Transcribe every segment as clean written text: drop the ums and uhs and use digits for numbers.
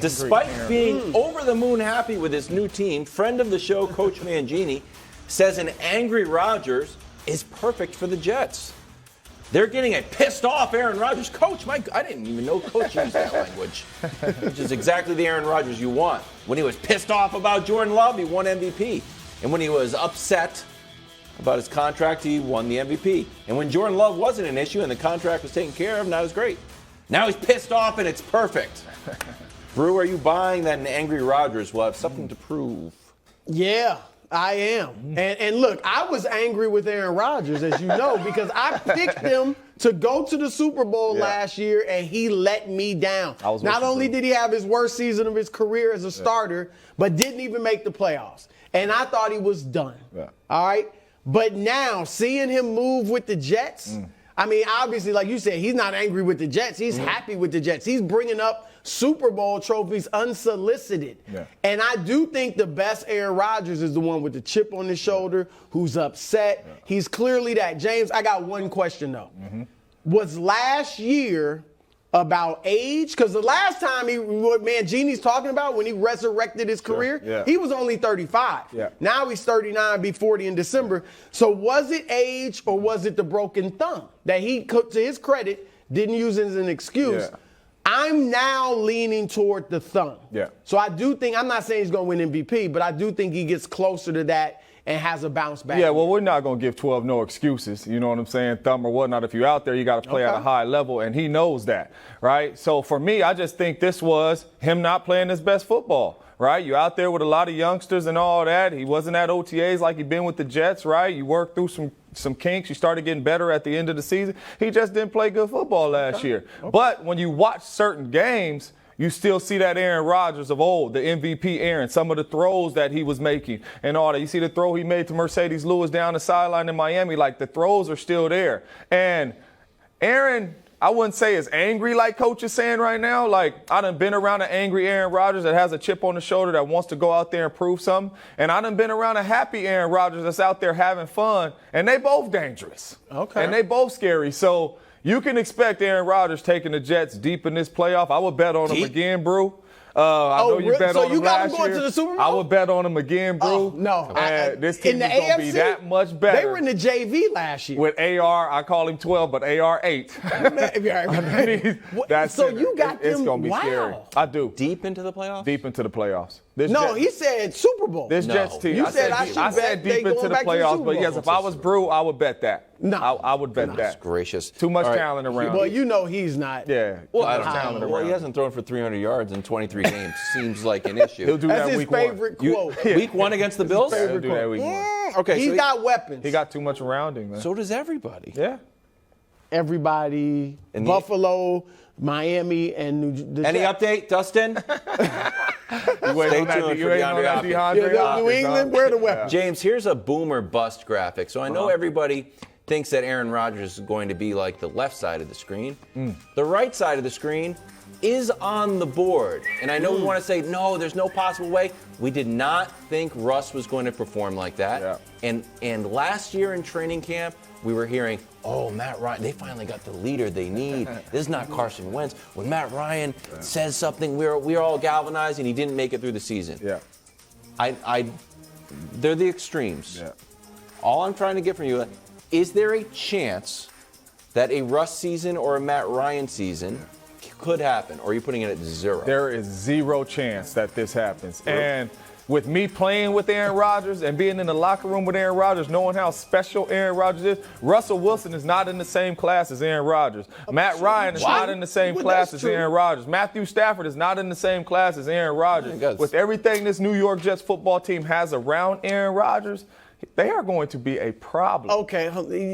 Despite being over the moon happy with his new team, friend of the show, Coach Mangini, says an angry Rodgers is perfect for the Jets. They're getting a pissed off Aaron Rodgers. Coach, I didn't even know Coach used that language, which is exactly the Aaron Rodgers you want. When he was pissed off about Jordan Love, he won MVP. And when he was upset about his contract, he won the MVP. And when Jordan Love wasn't an issue and the contract was taken care of, now it's great. Now he's pissed off and it's perfect. Brew, are you buying that an angry Rodgers will have something to prove? Yeah, I am. And look, I was angry with Aaron Rodgers, as you know, because I picked him to go to the Super Bowl last year, and he let me down. Not only did he have his worst season of his career as a starter, but didn't even make the playoffs. And I thought he was done. Yeah. All right? But now, seeing him move with the Jets, I mean, obviously, like you said, he's not angry with the Jets. He's happy with the Jets. He's bringing up Super Bowl trophies unsolicited. Yeah. And I do think the best Aaron Rodgers is the one with the chip on his shoulder, who's upset. Yeah. He's clearly that. James, I got one question, though. Was last year about age? Because the last time what Mangini's talking about when he resurrected his career, he was only 35. Yeah. Now he's 39, be 40 in December. So was it age or was it the broken thumb that he, to his credit, didn't use as an excuse? Yeah. I'm now leaning toward the thumb. Yeah. So I do think, I'm not saying he's going to win MVP, but I do think he gets closer to that and has a bounce back. Yeah, well, we're not going to give 12 no excuses. You know what I'm saying? Thumb or whatnot. If you're out there, you got to play at a high level, and he knows that, right? So for me, I just think this was him not playing his best football, right? You're out there with a lot of youngsters and all that. He wasn't at OTAs like he'd been with the Jets, right? You worked through some kinks. You started getting better at the end of the season. He just didn't play good football last year. But when you watch certain games, you still see that Aaron Rodgers of old, the MVP Aaron, some of the throws that he was making and all that. You see the throw he made to Mercedes Lewis down the sideline in Miami, like the throws are still there. And Aaron, I wouldn't say is angry like Coach is saying right now. Like, I done been around an angry Aaron Rodgers that has a chip on the shoulder that wants to go out there and prove something. And I done been around a happy Aaron Rodgers that's out there having fun. And they both dangerous. Okay. And they both scary. So you can expect Aaron Rodgers taking the Jets deep in this playoff. I would bet on him again, Brew. I know you bet on him last year. To the Super Bowl? I would bet on him again, Brew. Oh, no. This team is going to be that much better. They were in the JV last year. With AR, I call him 12, but AR 8. So you got them. It's going to be scary. I do. Deep into the playoffs? Deep into the playoffs. He said Super Bowl. This Jets team. You said I said deep into the playoffs, but yes, if I was Brew, I would bet that. No. I would bet that. That's gracious. Too much talent around. Well, you know he's not. Yeah. Well, he hasn't thrown for 300 yards in 23 games. Seems like an issue. He'll do That's that his week favorite quote. Week one against the Bills? Yeah, he'll do that week one. Okay. He's got weapons. He got too much around him, man. So does everybody. Yeah. Everybody, Buffalo, Miami, and Any update, Dustin? Stay tuned for DeAndre. New England, where the weapons? James, here's a boom or bust graphic. So I know everybody thinks that Aaron Rodgers is going to be like the left side of the screen. The right side of the screen is on the board. And I know we want to say, no, there's no possible way. We did not think Russ was going to perform like that. Yeah. And last year in training camp, we were hearing, oh, Matt Ryan, they finally got the leader they need. This is not Carson Wentz. When Matt Ryan says something, we're all galvanized, and he didn't make it through the season. Yeah. They're the extremes. Yeah. All I'm trying to get from you, is there a chance that a Russ season or a Matt Ryan season could happen, or are you putting it at 0? There is 0 chance that this happens. And with me playing with Aaron Rodgers and being in the locker room with Aaron Rodgers, knowing how special Aaron Rodgers is, Russell Wilson is not in the same class as Aaron Rodgers. Matt Ryan is not in the same class as Aaron Rodgers. Matthew Stafford is not in the same class as Aaron Rodgers. With everything this New York Jets football team has around Aaron Rodgers, they are going to be a problem. Okay,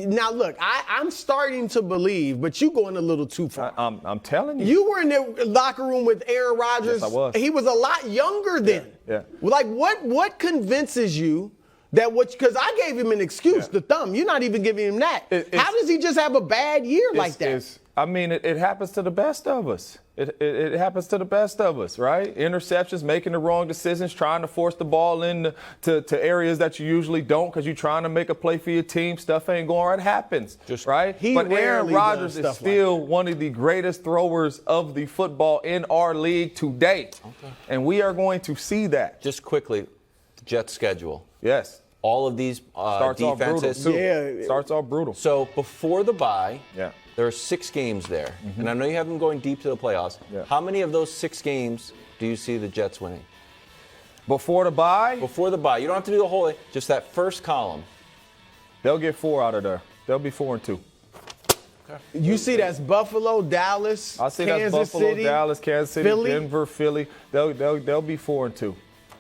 now look, I'm starting to believe, but you're going a little too far. I'm telling you. You were in the locker room with Aaron Rodgers. Yes, I was. He was a lot younger then. Yeah. Like, what convinces you that because I gave him an excuse, the thumb. You're not even giving him that. How does he just have a bad year like that? It happens to the best of us. It happens to the best of us, right? Interceptions, making the wrong decisions, trying to force the ball into to areas that you usually don't because you're trying to make a play for your team. Stuff ain't going right. It happens, right? But Aaron Rodgers is still one of the greatest throwers of the football in our league to date. Okay. And we are going to see that. Just quickly, Jets schedule. Yes. All of these defenses. Starts off brutal. So before the bye, there are 6 games there. Mm-hmm. And I know you have them going deep to the playoffs. Yeah. How many of those 6 games do you see the Jets winning? Before the bye? Before the bye. You don't have to do the whole thing. Just that first column. They'll get 4 out of there. They'll be 4-2. Okay. You see that's Buffalo, Dallas, I see Kansas that's Buffalo, City, Dallas, Kansas City, Philly. Denver, Philly. They'll be 4-2.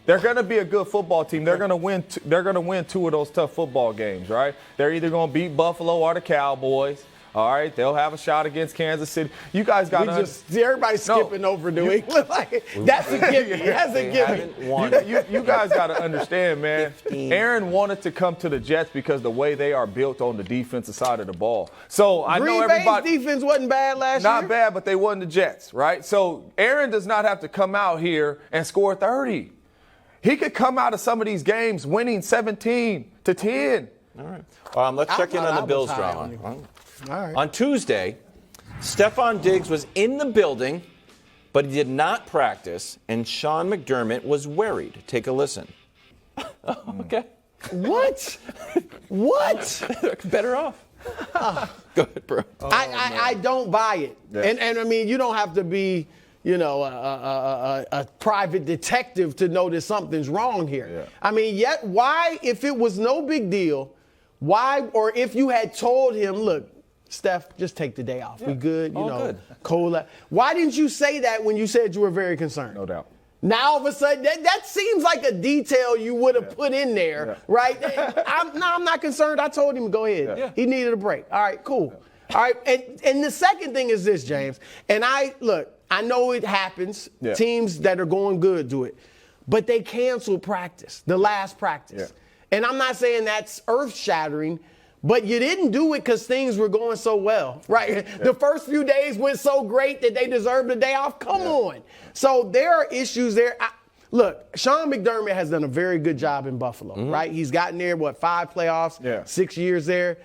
They're going to be a good football team. They're going to win. They're going to win 2 of those tough football games, right? They're either going to beat Buffalo or the Cowboys. All right, they'll have a shot against Kansas City. You guys got to everybody's skipping over New England. That's a gimme. That's a gimme. You guys got to understand, man. Aaron wanted to come to the Jets because the way they are built on the defensive side of the ball. So I know everybody. Green Bay's defense wasn't bad last year. Not bad, but they wasn't the Jets, right? So Aaron does not have to come out here and score 30. He could come out of some of these games winning 17-10. All right. Let's check in on the Bills drama. All right. On Tuesday, Stefon Diggs was in the building, but he did not practice, and Sean McDermott was worried. Take a listen. Okay. What? What? Better off. Go ahead, bro. I don't buy it. Yeah. And I mean, you don't have to be, a private detective to know that something's wrong here. Yeah. I mean, yet why, if it was no big deal, why, or if you had told him, look, Steph, just take the day off. Yeah. We good, good. Cola. Why didn't you say that when you said you were very concerned? No doubt. Now all of a sudden, that seems like a detail you would have put in there, right? I'm not concerned. I told him to go ahead. Yeah. He needed a break. All right, cool. Yeah. All right, and the second thing is this, James. And I know it happens. Yeah. Teams that are going good do it. But they canceled practice, the last practice. Yeah. And I'm not saying that's earth-shattering, but you didn't do it because things were going so well, right? Yeah. The first few days went so great that they deserved a day off. Come on. So there are issues there. Look, Sean McDermott has done a very good job in Buffalo, right? He's gotten there, 5 playoffs, 6 years there.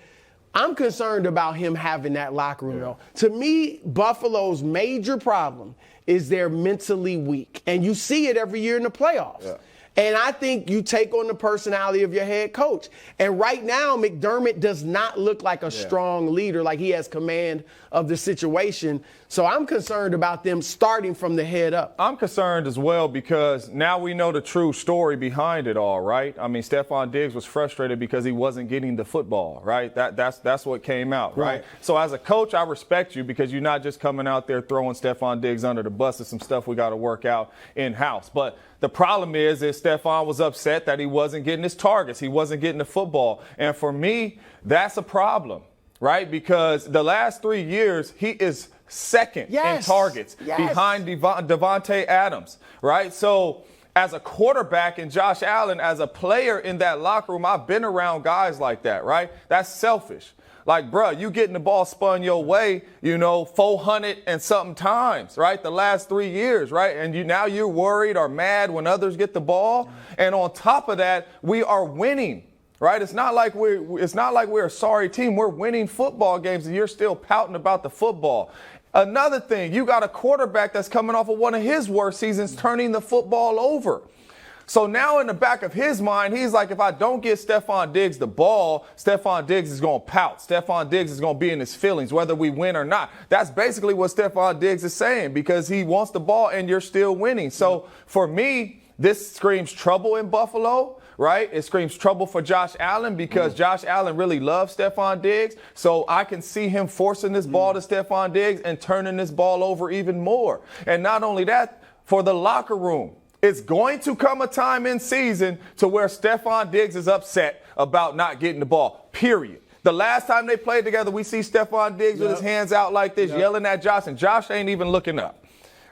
I'm concerned about him having that locker room, though. To me, Buffalo's major problem is they're mentally weak. And you see it every year in the playoffs. Yeah. And I think you take on the personality of your head coach. And right now, McDermott does not look like a strong leader, like he has command of the situation. So I'm concerned about them starting from the head up. I'm concerned as well because now we know the true story behind it all, right? I mean, Stefon Diggs was frustrated because he wasn't getting the football, right? That's what came out, right? So as a coach, I respect you because you're not just coming out there throwing Stefon Diggs under the bus. There's some stuff we got to work out in-house. But the problem is Stefon was upset that he wasn't getting his targets. He wasn't getting the football. And for me, that's a problem, right? Because the last 3 years, he is second in targets behind Devontae Adams, right? So as a quarterback and Josh Allen, as a player in that locker room, I've been around guys like that, right? That's selfish. Like, bruh, you getting the ball spun your way, 400 and something times, right? The last 3 years, right? And now you're worried or mad when others get the ball. And on top of that, we are winning, right? It's not like we're a sorry team. We're winning football games, and you're still pouting about the football. Another thing, you got a quarterback that's coming off of one of his worst seasons, turning the football over. So now in the back of his mind, he's like, if I don't get Stefon Diggs the ball, Stefon Diggs is going to pout. Stefon Diggs is going to be in his feelings, whether we win or not. That's basically what Stefon Diggs is saying because he wants the ball and you're still winning. So for me, this screams trouble in Buffalo, right? It screams trouble for Josh Allen because Josh Allen really loves Stefon Diggs. So I can see him forcing this ball to Stefon Diggs and turning this ball over even more. And not only that, for the locker room. It's going to come a time in season to where Stefon Diggs is upset about not getting the ball, period. The last time they played together, we see Stefon Diggs with his hands out like this, yelling at Josh, and Josh ain't even looking up.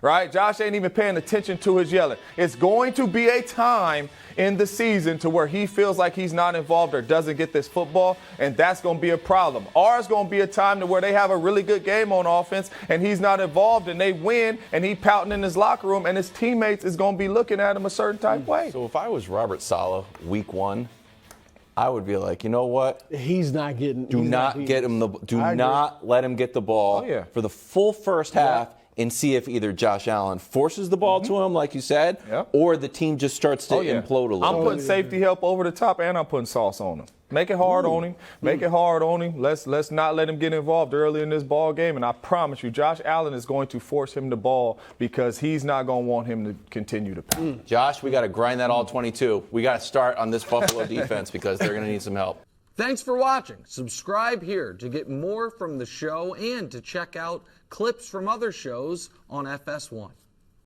right? Josh ain't even paying attention to his yelling. It's going to be a time in the season to where he feels like he's not involved or doesn't get this football, and that's going to be a problem. Or it's going to be a time to where they have a really good game on offense and he's not involved and they win and he pouting in his locker room and his teammates is going to be looking at him a certain type of way. So if I was Robert Saleh week 1, I would be like, you know what? He's not getting. Do not let him get the ball for the full first half and see if either Josh Allen forces the ball to him, like you said, or the team just starts to implode a little. I'm putting safety help over the top and I'm putting sauce on him. Make it hard on him. Make it hard on him. Let's not let him get involved early in this ball game. And I promise you, Josh Allen is going to force him the ball because he's not going to want him to continue to pass. Josh, we got to grind that all 22. We got to start on this Buffalo defense because they're going to need some help. Thanks for watching. Subscribe here to get more from the show and to check out clips from other shows on FS1.